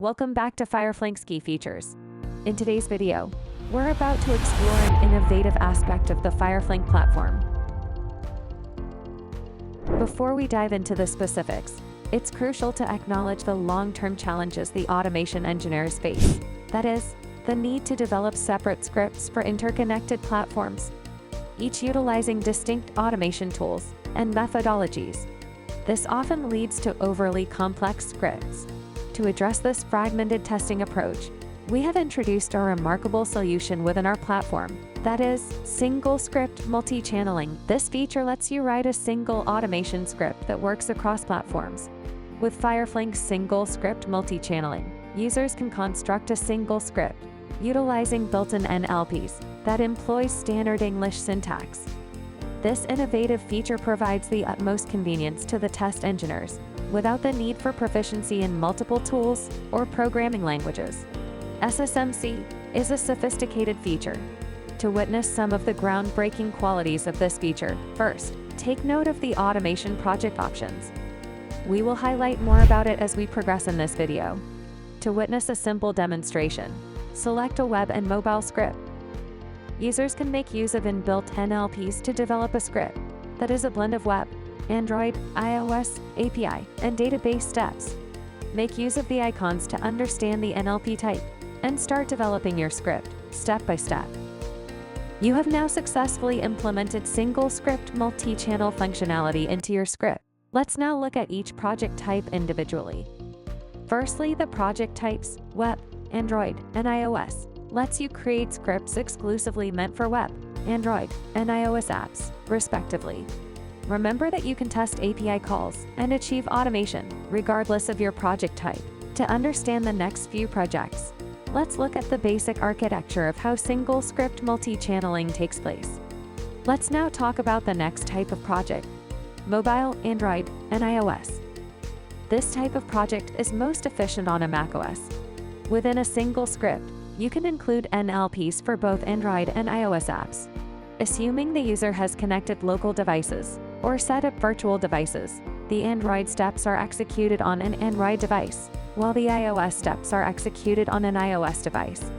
Welcome back to FireFlink's key features. In today's video, we're about to explore an innovative aspect of the FireFlink platform. Before we dive into the specifics, it's crucial to acknowledge the long-term challenges the automation engineers face. That is, the need to develop separate scripts for interconnected platforms, each utilizing distinct automation tools and methodologies. This often leads to overly complex scripts. To address this fragmented testing approach, we have introduced a remarkable solution within our platform, that is, single script multi-channeling. This feature lets you write a single automation script that works across platforms. With FireFlink's single script multi-channeling, users can construct a single script, utilizing built-in NLPs that employs standard English syntax. This innovative feature provides the utmost convenience to the test engineers, without the need for proficiency in multiple tools or programming languages. SSMC is a sophisticated feature. To witness some of the groundbreaking qualities of this feature, first, take note of the automation project options. We will highlight more about it as we progress in this video. To witness a simple demonstration, select a web and mobile script. Users can make use of inbuilt NLPs to develop a script that is a blend of web, Android, iOS, API, and database steps. Make use of the icons to understand the NLP type and start developing your script step by step. You have now successfully implemented single script multi-channel functionality into your script. Let's now look at each project type individually. Firstly, the project types, web, Android, and iOS, lets you create scripts exclusively meant for web, Android, and iOS apps, respectively. Remember that you can test API calls and achieve automation, regardless of your project type. To understand the next few projects, let's look at the basic architecture of how single script multi-channeling takes place. Let's now talk about the next type of project: mobile, Android, and iOS. This type of project is most efficient on a macOS. Within a single script, you can include NLPs for both Android and iOS apps. Assuming the user has connected local devices or set up virtual devices, the Android steps are executed on an Android device, while the iOS steps are executed on an iOS device.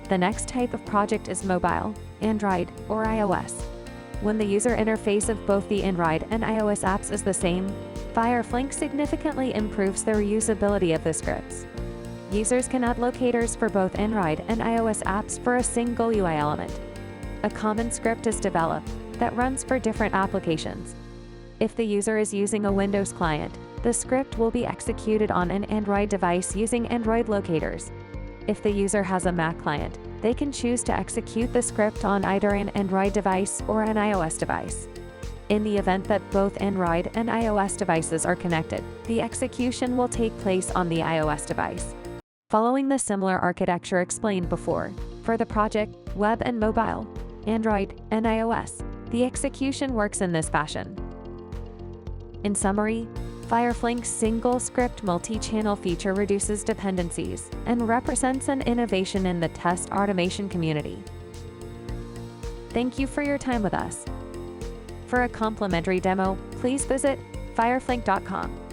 The next type of project is mobile, Android, or iOS. When the user interface of both the Android and iOS apps is the same, FireFlink significantly improves the reusability of the scripts. Users can add locators for both Android and iOS apps for a single UI element. A common script is developed that runs for different applications. If the user is using a Windows client, the script will be executed on an Android device using Android locators. If the user has a Mac client, they can choose to execute the script on either an Android device or an iOS device. In the event that both Android and iOS devices are connected, the execution will take place on the iOS device. Following the similar architecture explained before, for the project, web and mobile, Android, and iOS, the execution works in this fashion. In summary, FireFlink's single script multi-channel feature reduces dependencies and represents an innovation in the test automation community. Thank you for your time with us. For a complimentary demo, please visit fireflink.com.